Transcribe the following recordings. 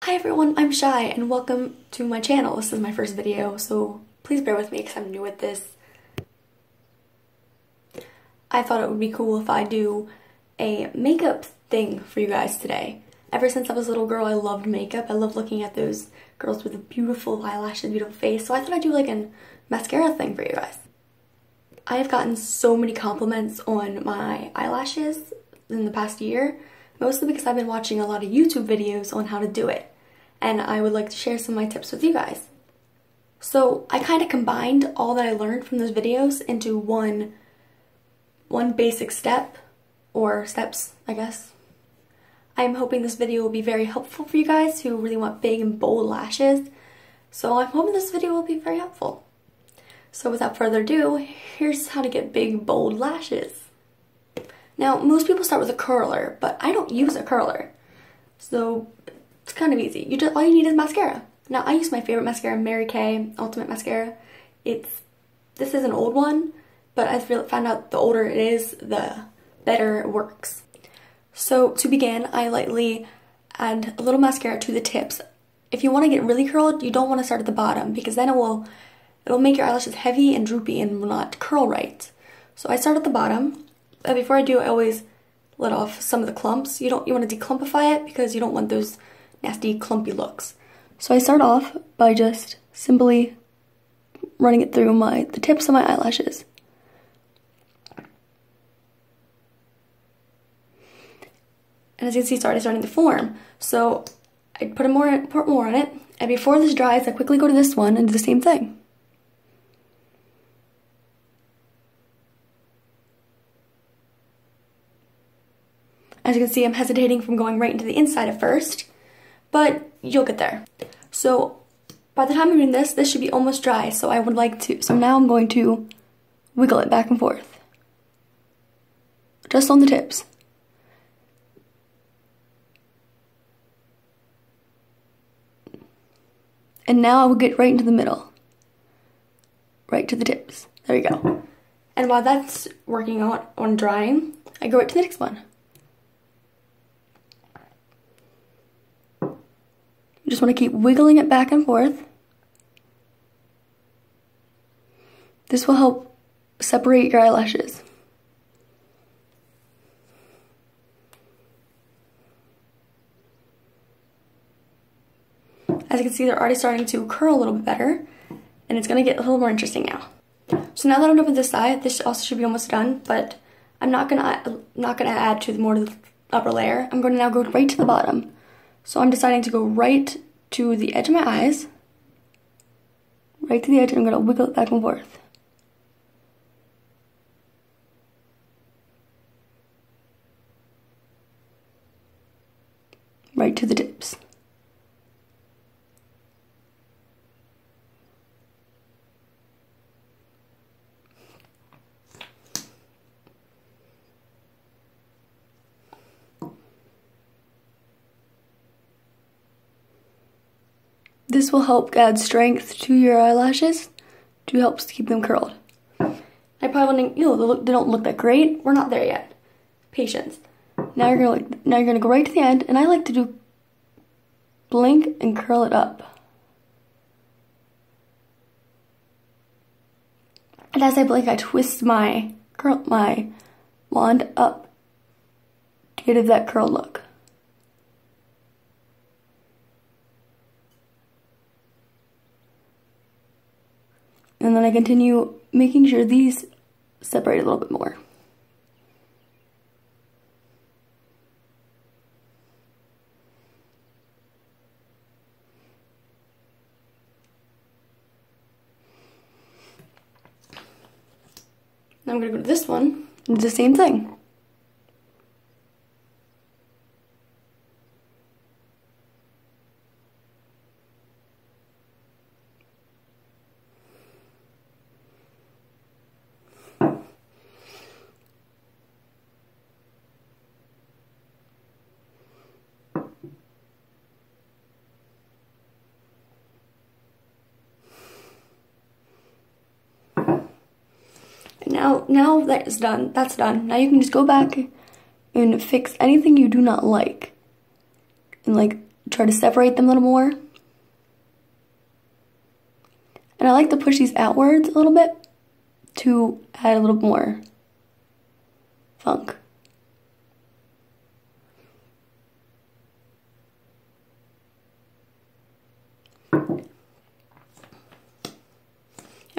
Hi everyone, I'm Shy and welcome to my channel. This is my first video, so please bear with me because I'm new at this. I thought it would be cool if I do a makeup thing for you guys today. Ever since I was a little girl, I loved makeup. I loved looking at those girls with a beautiful eyelashes, beautiful face, so I thought I'd do like a mascara thing for you guys. I have gotten so many compliments on my eyelashes in the past year, mostly because I've been watching a lot of YouTube videos on how to do it, and I would like to share some of my tips with you guys. So I kind of combined all that I learned from those videos into one basic step, or steps, I guess. I'm hoping this video will be very helpful for you guys who really want big and bold lashes, so I'm hoping this video will be very helpful. So without further ado, here's how to get big, bold lashes. Now, most people start with a curler, but I don't use a curler, so it's kind of easy. All you need is mascara. Now, I use my favorite mascara, Mary Kay Ultimate Mascara. This is an old one, but I found out the older it is, the better it works. So to begin, I lightly add a little mascara to the tips. If you want to get really curled, you don't want to start at the bottom because then it'll make your eyelashes heavy and droopy and will not curl right. So I start at the bottom. But before I do, I always let off some of the clumps. You want to declumpify it because you don't want those nasty clumpy looks. So I start off by just simply running it through the tips of my eyelashes. And as you can see, it's already starting to form. So I put more on it, and before this dries, I quickly go to this one and do the same thing. As you can see, I'm hesitating from going right into the inside at first, but you'll get there. So by the time I'm doing this should be almost dry, so now I'm going to wiggle it back and forth. Just on the tips. And now I will get right into the middle. Right to the tips. There you go. And while that's working on drying, I go right to the next one. You just want to keep wiggling it back and forth. This will help separate your eyelashes. As you can see, they're already starting to curl a little bit better, and it's going to get a little more interesting now. So now that I'm done with this side, this also should be almost done, but I'm not gonna add to the upper layer. I'm going to now go right to the bottom. So I'm deciding to go right to the edge of my eyes, right to the edge, and I'm going to wiggle it back and forth. Right to the tips. This will help add strength to your eyelashes to help keep them curled. I probably wondering, they don't look that great. We're not there yet. Patience. Now you're gonna go right to the end, and I like to do blink and curl it up. And as I blink, I twist my wand up to get that curled look. And then I continue making sure these separate a little bit more. Now I'm going to go to this one and do the same thing. Now that's done. Now you can just go back and fix anything you do not like. And try to separate them a little more. And I like to push these outwards a little bit to add a little more funk. And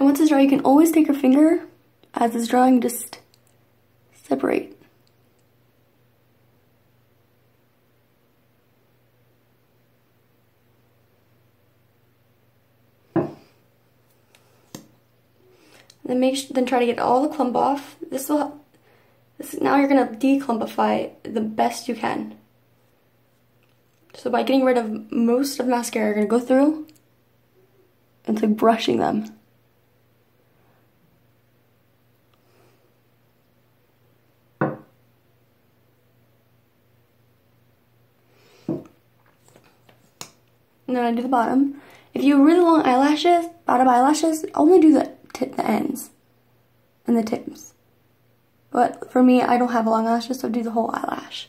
once it's dry, you can always take your finger as it's drying, just separate. Then try to get all the clump off. Now you're gonna declumpify the best you can. So by getting rid of most of the mascara, you're gonna go through and it's like brushing them. And then I do the bottom. If you have really long eyelashes, bottom eyelashes, only do the ends and the tips. But for me, I don't have long eyelashes, so I do the whole eyelash.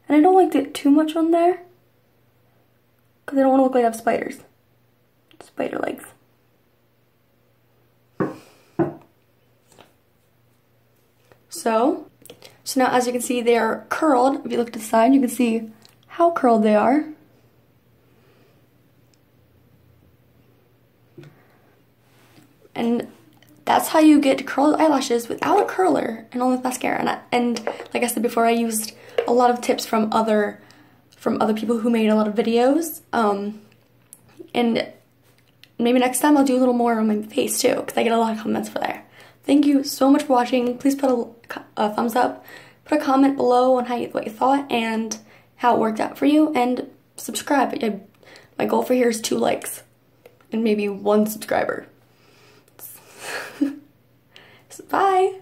And I don't like to get too much on there because I don't want to look like I have spiders. Spider legs. So now as you can see, they are curled. If you look to the side, you can see how curled they are. And that's how you get curled eyelashes without a curler and only with mascara. And like I said before, I used a lot of tips from other people who made a lot of videos. And maybe next time I'll do a little more on my face too, because I get a lot of comments for there. Thank you so much for watching. Please put a thumbs up, put a comment below on what you thought and how it worked out for you, and subscribe. My goal for here is 2 likes and maybe 1 subscriber. Bye.